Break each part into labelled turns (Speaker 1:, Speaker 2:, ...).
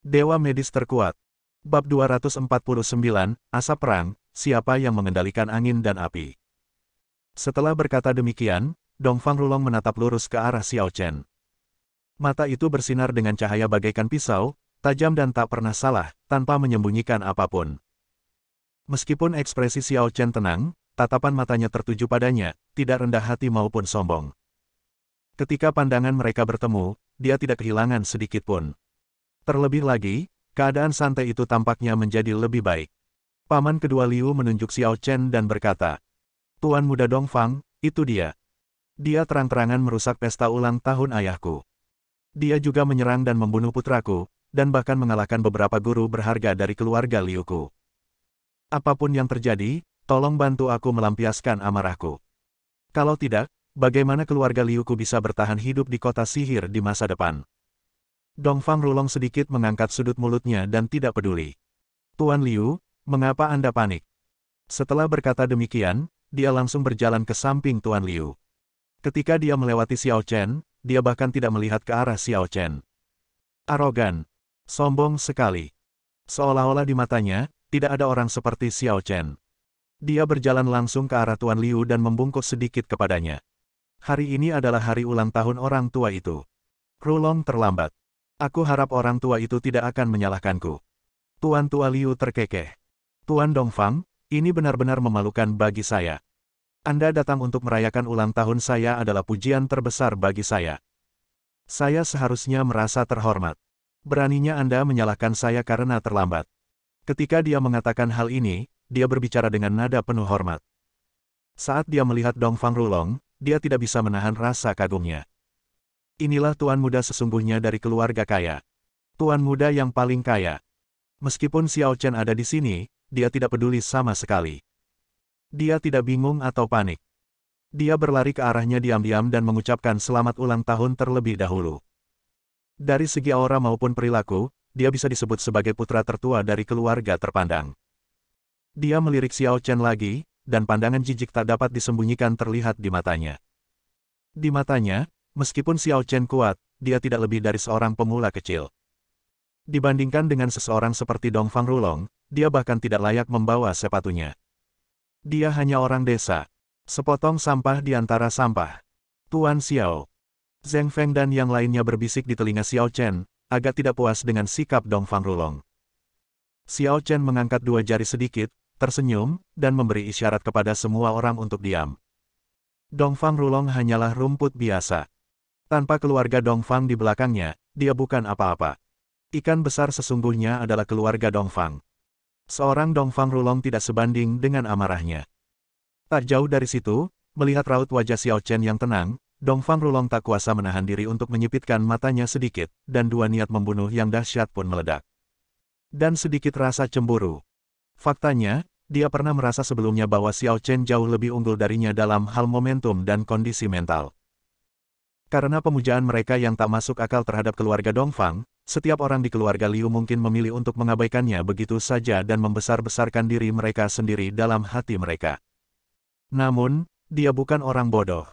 Speaker 1: Dewa Medis Terkuat. Bab 249, Asap Perang, Siapa yang Mengendalikan Angin dan Api. Setelah berkata demikian, Dongfang Rulong menatap lurus ke arah Xiao Chen. Mata itu bersinar dengan cahaya bagaikan pisau, tajam dan tak pernah salah, tanpa menyembunyikan apapun. Meskipun ekspresi Xiao Chen tenang, tatapan matanya tertuju padanya, tidak rendah hati maupun sombong. Ketika pandangan mereka bertemu, dia tidak kehilangan sedikit pun. Terlebih lagi, keadaan santai itu tampaknya menjadi lebih baik. Paman kedua Liu menunjuk Xiao Chen dan berkata, "Tuan muda Dongfang, itu dia. Dia terang-terangan merusak pesta ulang tahun ayahku. Dia juga menyerang dan membunuh putraku, dan bahkan mengalahkan beberapa guru berharga dari keluarga Liuku. Apapun yang terjadi, tolong bantu aku melampiaskan amarahku. Kalau tidak, bagaimana keluarga Liuku bisa bertahan hidup di kota sihir di masa depan?" Dongfang Rulong sedikit mengangkat sudut mulutnya dan tidak peduli. "Tuan Liu, mengapa Anda panik?" Setelah berkata demikian, dia langsung berjalan ke samping Tuan Liu. Ketika dia melewati Xiao Chen, dia bahkan tidak melihat ke arah Xiao Chen. Arogan. Sombong sekali. Seolah-olah di matanya, tidak ada orang seperti Xiao Chen. Dia berjalan langsung ke arah Tuan Liu dan membungkuk sedikit kepadanya. "Hari ini adalah hari ulang tahun orang tua itu. Rulong terlambat. Aku harap orang tua itu tidak akan menyalahkanku." Tuan Tua Liu terkekeh. "Tuan Dongfang, ini benar-benar memalukan bagi saya. Anda datang untuk merayakan ulang tahun saya adalah pujian terbesar bagi saya. Saya seharusnya merasa terhormat. Beraninya Anda menyalahkan saya karena terlambat." Ketika dia mengatakan hal ini, dia berbicara dengan nada penuh hormat. Saat dia melihat Dongfang Rulong, dia tidak bisa menahan rasa kagumnya. Inilah tuan muda sesungguhnya dari keluarga kaya. Tuan muda yang paling kaya. Meskipun Xiao Chen ada di sini, dia tidak peduli sama sekali. Dia tidak bingung atau panik. Dia berlari ke arahnya diam-diam dan mengucapkan selamat ulang tahun terlebih dahulu. Dari segi aura maupun perilaku, dia bisa disebut sebagai putra tertua dari keluarga terpandang. Dia melirik Xiao Chen lagi, dan pandangan jijik tak dapat disembunyikan terlihat di matanya. Di matanya, meskipun Xiao Chen kuat, dia tidak lebih dari seorang pemula kecil. Dibandingkan dengan seseorang seperti Dongfang Rulong, dia bahkan tidak layak membawa sepatunya. Dia hanya orang desa. Sepotong sampah di antara sampah. Tuan Xiao. Zheng Feng dan yang lainnya berbisik di telinga Xiao Chen, agak tidak puas dengan sikap Dongfang Rulong. Xiao Chen mengangkat dua jari sedikit, tersenyum, dan memberi isyarat kepada semua orang untuk diam. Dongfang Rulong hanyalah rumput biasa. Tanpa keluarga Dongfang di belakangnya, dia bukan apa-apa. Ikan besar sesungguhnya adalah keluarga Dongfang. Seorang Dongfang Rulong tidak sebanding dengan amarahnya. Tak jauh dari situ, melihat raut wajah Xiao Chen yang tenang, Dongfang Rulong tak kuasa menahan diri untuk menyipitkan matanya sedikit, dan dua niat membunuh yang dahsyat pun meledak. Dan sedikit rasa cemburu. Faktanya, dia pernah merasa sebelumnya bahwa Xiao Chen jauh lebih unggul darinya dalam hal momentum dan kondisi mental. Karena pemujaan mereka yang tak masuk akal terhadap keluarga Dongfang, setiap orang di keluarga Liu mungkin memilih untuk mengabaikannya begitu saja dan membesar-besarkan diri mereka sendiri dalam hati mereka. Namun, dia bukan orang bodoh.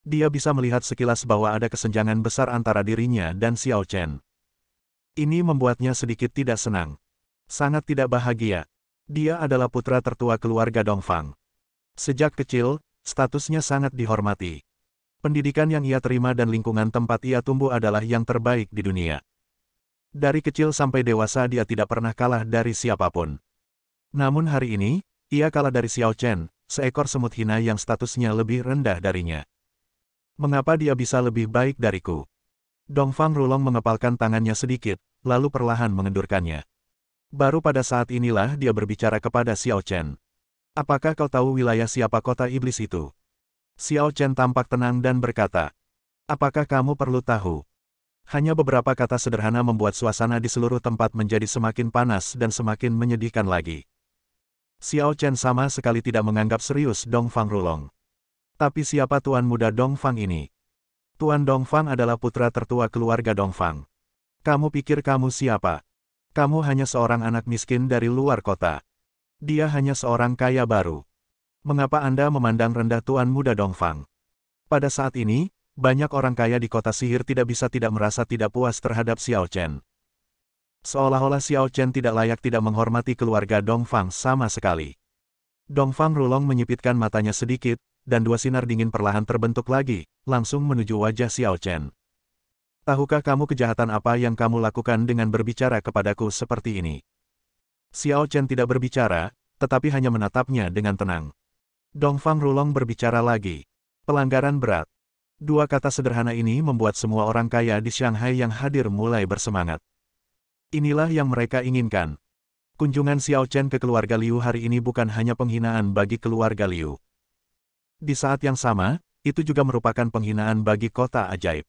Speaker 1: Dia bisa melihat sekilas bahwa ada kesenjangan besar antara dirinya dan Xiao Chen. Ini membuatnya sedikit tidak senang. Sangat tidak bahagia. Dia adalah putra tertua keluarga Dongfang. Sejak kecil, statusnya sangat dihormati. Pendidikan yang ia terima dan lingkungan tempat ia tumbuh adalah yang terbaik di dunia. Dari kecil sampai dewasa dia tidak pernah kalah dari siapapun. Namun hari ini, ia kalah dari Xiao Chen, seekor semut hina yang statusnya lebih rendah darinya. Mengapa dia bisa lebih baik dariku? Dongfang Rulong mengepalkan tangannya sedikit, lalu perlahan mengendurkannya. Baru pada saat inilah dia berbicara kepada Xiao Chen. "Apakah kau tahu wilayah siapa kota iblis itu?" Xiao Chen tampak tenang dan berkata, "Apakah kamu perlu tahu?" Hanya beberapa kata sederhana membuat suasana di seluruh tempat menjadi semakin panas dan semakin menyedihkan lagi. Xiao Chen sama sekali tidak menganggap serius Dongfang Rulong. Tapi siapa tuan muda Dongfang ini? Tuan Dongfang adalah putra tertua keluarga Dongfang. Kamu pikir kamu siapa? Kamu hanya seorang anak miskin dari luar kota. Dia hanya seorang kaya baru. Mengapa Anda memandang rendah tuan muda Dongfang? Pada saat ini, banyak orang kaya di kota sihir tidak bisa tidak merasa tidak puas terhadap Xiao Chen. Seolah-olah Xiao Chen tidak layak tidak menghormati keluarga Dongfang sama sekali. Dongfang Rulong menyipitkan matanya sedikit, dan dua sinar dingin perlahan terbentuk lagi, langsung menuju wajah Xiao Chen. Tahukah kamu kejahatan apa yang kamu lakukan dengan berbicara kepadaku seperti ini? Xiao Chen tidak berbicara, tetapi hanya menatapnya dengan tenang. Dongfang Rulong berbicara lagi. Pelanggaran berat. Dua kata sederhana ini membuat semua orang kaya di Shanghai yang hadir mulai bersemangat. Inilah yang mereka inginkan. Kunjungan Xiao Chen ke keluarga Liu hari ini bukan hanya penghinaan bagi keluarga Liu. Di saat yang sama, itu juga merupakan penghinaan bagi kota ajaib.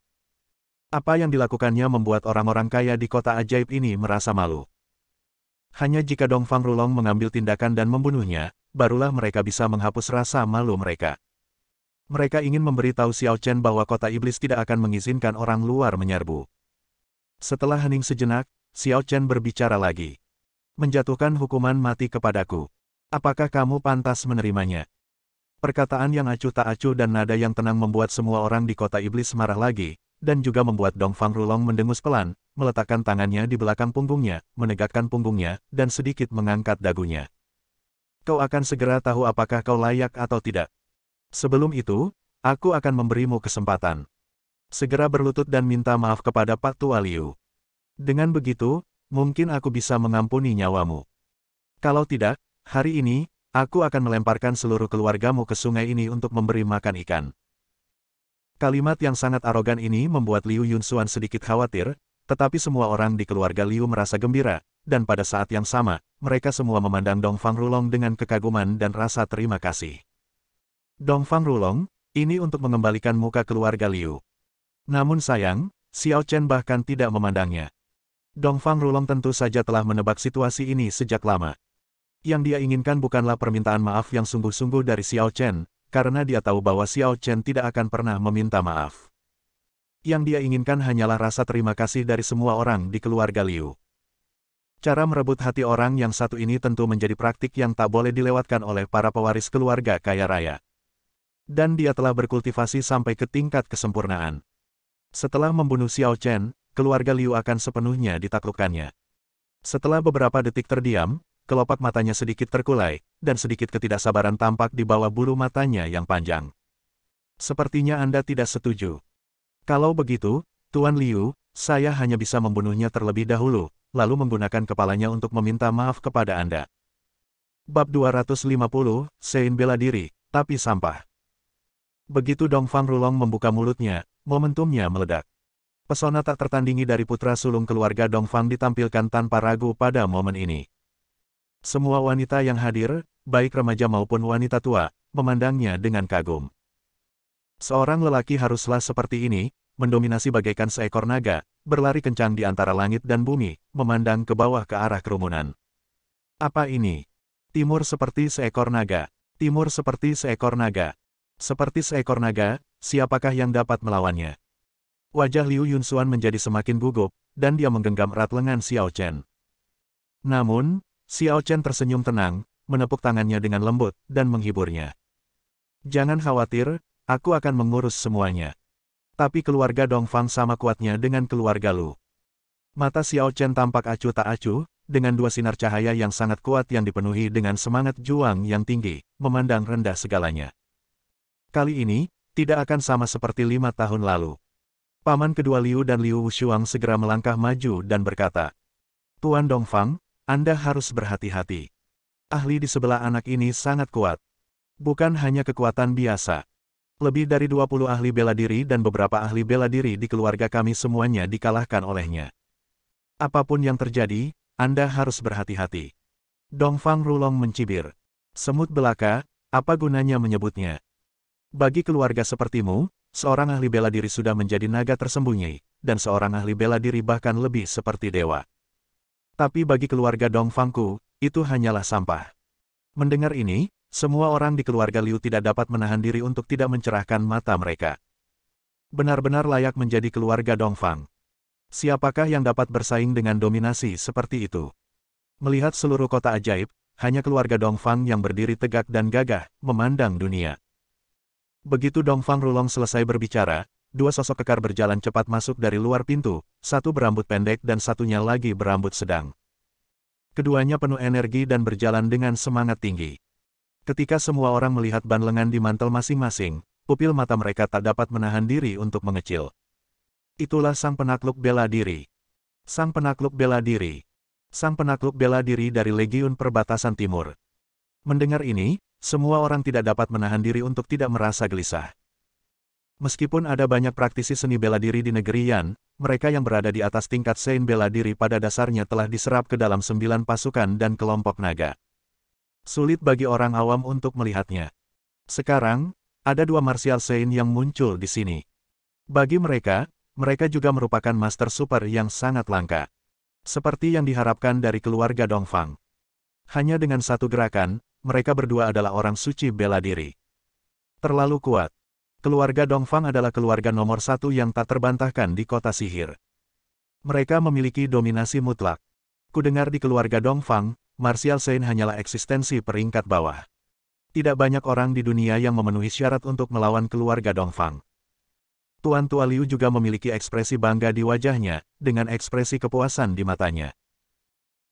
Speaker 1: Apa yang dilakukannya membuat orang-orang kaya di kota ajaib ini merasa malu. Hanya jika Dongfang Rulong mengambil tindakan dan membunuhnya, barulah mereka bisa menghapus rasa malu mereka. Mereka ingin memberitahu Xiao Chen bahwa kota iblis tidak akan mengizinkan orang luar menyerbu. Setelah hening sejenak, Xiao Chen berbicara lagi. Menjatuhkan hukuman mati kepadaku. Apakah kamu pantas menerimanya? Perkataan yang acuh tak acuh dan nada yang tenang membuat semua orang di kota iblis marah lagi, dan juga membuat Dongfang Rulong mendengus pelan, meletakkan tangannya di belakang punggungnya, menegakkan punggungnya, dan sedikit mengangkat dagunya. Kau akan segera tahu apakah kau layak atau tidak. Sebelum itu, aku akan memberimu kesempatan. Segera berlutut dan minta maaf kepada Pak Tua Liu. Dengan begitu, mungkin aku bisa mengampuni nyawamu. Kalau tidak, hari ini, aku akan melemparkan seluruh keluargamu ke sungai ini untuk memberi makan ikan. Kalimat yang sangat arogan ini membuat Liu Yunxuan sedikit khawatir, tetapi semua orang di keluarga Liu merasa gembira, dan pada saat yang sama, mereka semua memandang Dongfang Rulong dengan kekaguman dan rasa terima kasih. Dongfang Rulong, ini untuk mengembalikan muka keluarga Liu. Namun sayang, Xiao Chen bahkan tidak memandangnya. Dongfang Rulong tentu saja telah menebak situasi ini sejak lama. Yang dia inginkan bukanlah permintaan maaf yang sungguh-sungguh dari Xiao Chen, karena dia tahu bahwa Xiao Chen tidak akan pernah meminta maaf. Yang dia inginkan hanyalah rasa terima kasih dari semua orang di keluarga Liu. Cara merebut hati orang yang satu ini tentu menjadi praktik yang tak boleh dilewatkan oleh para pewaris keluarga kaya raya. Dan dia telah berkultivasi sampai ke tingkat kesempurnaan. Setelah membunuh Xiao Chen, keluarga Liu akan sepenuhnya ditaklukkannya. Setelah beberapa detik terdiam, kelopak matanya sedikit terkulai, dan sedikit ketidaksabaran tampak di bawah bulu matanya yang panjang. Sepertinya Anda tidak setuju. Kalau begitu, Tuan Liu, saya hanya bisa membunuhnya terlebih dahulu, lalu menggunakan kepalanya untuk meminta maaf kepada Anda. Bab 250, Sein bela diri, tapi sampah. Begitu Dongfang Rulong membuka mulutnya, momentumnya meledak. Pesona tak tertandingi dari putra sulung keluarga Dongfang ditampilkan tanpa ragu pada momen ini. Semua wanita yang hadir, baik remaja maupun wanita tua, memandangnya dengan kagum. Seorang lelaki haruslah seperti ini, mendominasi bagaikan seekor naga, berlari kencang di antara langit dan bumi, memandang ke bawah ke arah kerumunan. Apa ini? Timur seperti seekor naga. Timur seperti seekor naga. Seperti seekor naga, siapakah yang dapat melawannya? Wajah Liu Yunxuan menjadi semakin gugup, dan dia menggenggam erat lengan Xiao Chen. Namun, Xiao Chen tersenyum tenang, menepuk tangannya dengan lembut, dan menghiburnya. Jangan khawatir, aku akan mengurus semuanya. Tapi keluarga Dongfang sama kuatnya dengan keluarga Lu. Mata Xiao Chen tampak acuh tak acuh, dengan dua sinar cahaya yang sangat kuat yang dipenuhi dengan semangat juang yang tinggi, memandang rendah segalanya. Kali ini, tidak akan sama seperti 5 tahun lalu. Paman kedua Liu dan Liu Wushuang segera melangkah maju dan berkata, Tuan Dongfang, Anda harus berhati-hati. Ahli di sebelah anak ini sangat kuat. Bukan hanya kekuatan biasa. Lebih dari 20 ahli bela diri dan beberapa ahli bela diri di keluarga kami semuanya dikalahkan olehnya. Apapun yang terjadi, Anda harus berhati-hati. Dongfang Rulong mencibir. Semut belaka, apa gunanya menyebutnya? Bagi keluarga sepertimu, seorang ahli bela diri sudah menjadi naga tersembunyi, dan seorang ahli bela diri bahkan lebih seperti dewa. Tapi bagi keluarga Dongfangku, itu hanyalah sampah. Mendengar ini, semua orang di keluarga Liu tidak dapat menahan diri untuk tidak mencerahkan mata mereka. Benar-benar layak menjadi keluarga Dongfang. Siapakah yang dapat bersaing dengan dominasi seperti itu? Melihat seluruh kota ajaib, hanya keluarga Dongfang yang berdiri tegak dan gagah, memandang dunia. Begitu Dongfang Rulong selesai berbicara, dua sosok kekar berjalan cepat masuk dari luar pintu, satu berambut pendek dan satunya lagi berambut sedang. Keduanya penuh energi dan berjalan dengan semangat tinggi. Ketika semua orang melihat ban lengan di mantel masing-masing, pupil mata mereka tak dapat menahan diri untuk mengecil. Itulah sang penakluk bela diri. Sang penakluk bela diri. Sang penakluk bela diri dari Legiun Perbatasan Timur. Mendengar ini, semua orang tidak dapat menahan diri untuk tidak merasa gelisah. Meskipun ada banyak praktisi seni bela diri di negeri Yan, mereka yang berada di atas tingkat Sein bela diri pada dasarnya telah diserap ke dalam 9 pasukan dan kelompok naga. Sulit bagi orang awam untuk melihatnya. Sekarang, ada 2 martial Sein yang muncul di sini. Bagi mereka, mereka juga merupakan master super yang sangat langka. Seperti yang diharapkan dari keluarga Dongfang. Hanya dengan satu gerakan, mereka berdua adalah orang suci bela diri. Terlalu kuat. Keluarga Dongfang adalah keluarga nomor 1 yang tak terbantahkan di kota sihir. Mereka memiliki dominasi mutlak. Kudengar di keluarga Dongfang, martial Sein hanyalah eksistensi peringkat bawah. Tidak banyak orang di dunia yang memenuhi syarat untuk melawan keluarga Dongfang. Tuan Tua Liu juga memiliki ekspresi bangga di wajahnya, dengan ekspresi kepuasan di matanya.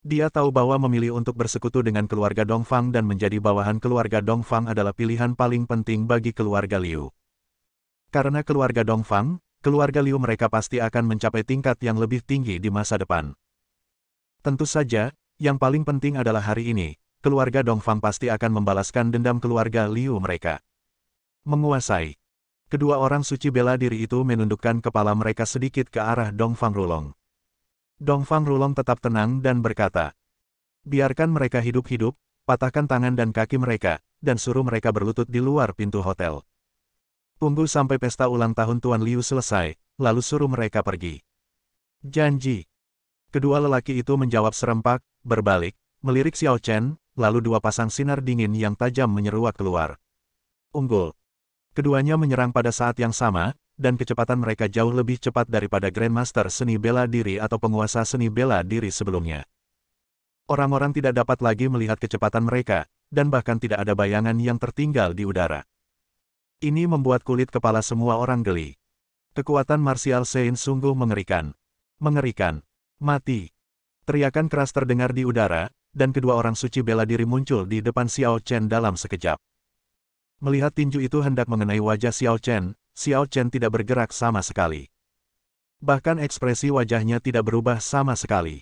Speaker 1: Dia tahu bahwa memilih untuk bersekutu dengan keluarga Dongfang dan menjadi bawahan keluarga Dongfang adalah pilihan paling penting bagi keluarga Liu. Karena keluarga Dongfang, keluarga Liu mereka pasti akan mencapai tingkat yang lebih tinggi di masa depan. Tentu saja, yang paling penting adalah hari ini, keluarga Dongfang pasti akan membalaskan dendam keluarga Liu mereka. Menguasai. Kedua orang suci bela diri itu menundukkan kepala mereka sedikit ke arah Dongfang Rulong. Dongfang Rulong tetap tenang dan berkata, "Biarkan mereka hidup-hidup, patahkan tangan dan kaki mereka, dan suruh mereka berlutut di luar pintu hotel. Tunggu sampai pesta ulang tahun Tuan Liu selesai, lalu suruh mereka pergi." Janji. Kedua lelaki itu menjawab serempak, berbalik, melirik Xiao Chen, lalu 2 pasang sinar dingin yang tajam menyeruak keluar. Unggul. Keduanya menyerang pada saat yang sama, dan kecepatan mereka jauh lebih cepat daripada Grandmaster seni bela diri atau penguasa seni bela diri sebelumnya. Orang-orang tidak dapat lagi melihat kecepatan mereka, dan bahkan tidak ada bayangan yang tertinggal di udara. Ini membuat kulit kepala semua orang geli. Kekuatan martial Sein sungguh mengerikan. Mengerikan. Mati. Teriakan keras terdengar di udara, dan kedua orang suci bela diri muncul di depan Xiao Chen dalam sekejap. Melihat tinju itu hendak mengenai wajah Xiao Chen tidak bergerak sama sekali. Bahkan ekspresi wajahnya tidak berubah sama sekali.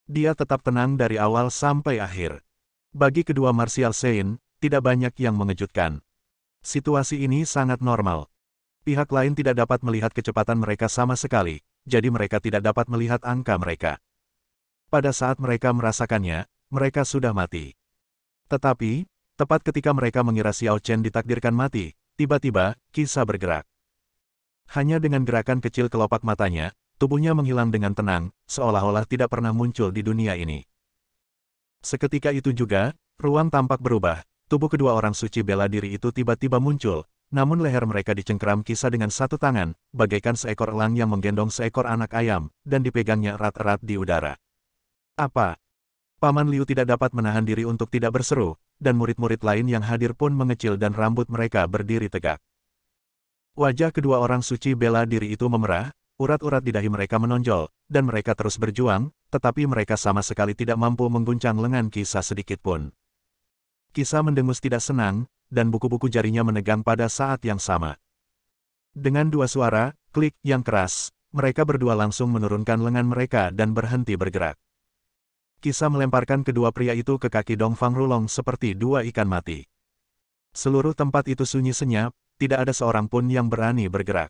Speaker 1: Dia tetap tenang dari awal sampai akhir. Bagi kedua martial Sein, tidak banyak yang mengejutkan. Situasi ini sangat normal. Pihak lain tidak dapat melihat kecepatan mereka sama sekali, jadi mereka tidak dapat melihat angka mereka. Pada saat mereka merasakannya, mereka sudah mati. Tetapi, tepat ketika mereka mengira Xiao Chen ditakdirkan mati, tiba-tiba, Kisah bergerak. Hanya dengan gerakan kecil kelopak matanya, tubuhnya menghilang dengan tenang, seolah-olah tidak pernah muncul di dunia ini. Seketika itu juga, ruang tampak berubah, tubuh kedua orang suci bela diri itu tiba-tiba muncul, namun leher mereka dicengkeram Kisah dengan satu tangan, bagaikan seekor elang yang menggendong seekor anak ayam, dan dipegangnya erat-erat di udara. Apa? Paman Liu tidak dapat menahan diri untuk tidak berseru, dan murid-murid lain yang hadir pun mengecil dan rambut mereka berdiri tegak. Wajah kedua orang suci bela diri itu memerah, urat-urat di dahi mereka menonjol, dan mereka terus berjuang, tetapi mereka sama sekali tidak mampu mengguncang lengan Kisah sedikit pun. Kisah mendengus tidak senang, dan buku-buku jarinya menegang pada saat yang sama. Dengan 2 suara, klik yang keras, mereka berdua langsung menurunkan lengan mereka dan berhenti bergerak. Kisah melemparkan kedua pria itu ke kaki Dongfang Rulong seperti 2 ikan mati. Seluruh tempat itu sunyi senyap, tidak ada seorang pun yang berani bergerak.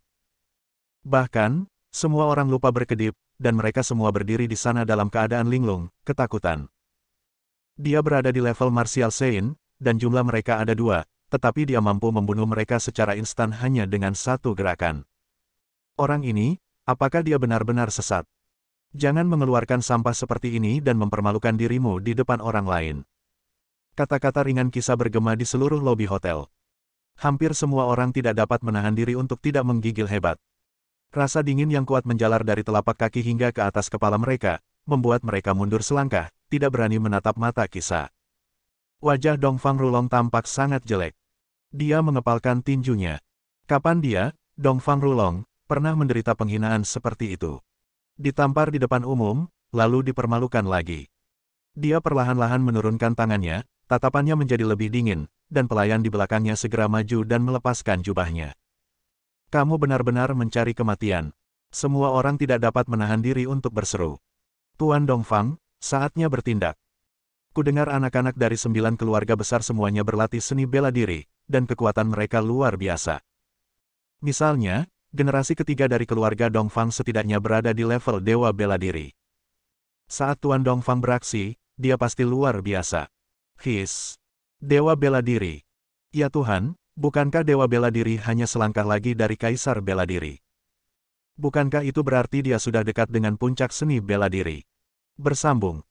Speaker 1: Bahkan, semua orang lupa berkedip, dan mereka semua berdiri di sana dalam keadaan linglung, ketakutan. Dia berada di level martial Sein, dan jumlah mereka ada 2, tetapi dia mampu membunuh mereka secara instan hanya dengan 1 gerakan. Orang ini, apakah dia benar-benar sesat? Jangan mengeluarkan sampah seperti ini dan mempermalukan dirimu di depan orang lain. Kata-kata ringan Kisah bergema di seluruh lobi hotel. Hampir semua orang tidak dapat menahan diri untuk tidak menggigil hebat. Rasa dingin yang kuat menjalar dari telapak kaki hingga ke atas kepala mereka, membuat mereka mundur selangkah, tidak berani menatap mata Kisah. Wajah Dongfang Rulong tampak sangat jelek. Dia mengepalkan tinjunya. Kapan dia, Dongfang Rulong, pernah menderita penghinaan seperti itu. Ditampar di depan umum, lalu dipermalukan lagi. Dia perlahan-lahan menurunkan tangannya, tatapannya menjadi lebih dingin, dan pelayan di belakangnya segera maju dan melepaskan jubahnya. Kamu benar-benar mencari kematian. Semua orang tidak dapat menahan diri untuk berseru. Tuan Dongfang, saatnya bertindak. Kudengar anak-anak dari 9 keluarga besar semuanya berlatih seni bela diri, dan kekuatan mereka luar biasa. Misalnya, generasi ketiga dari keluarga Dongfang setidaknya berada di level dewa bela diri. Saat Tuan Dongfang beraksi, dia pasti luar biasa. His. Dewa bela diri. Ya Tuhan, bukankah dewa bela diri hanya selangkah lagi dari kaisar bela diri? Bukankah itu berarti dia sudah dekat dengan puncak seni bela diri? Bersambung.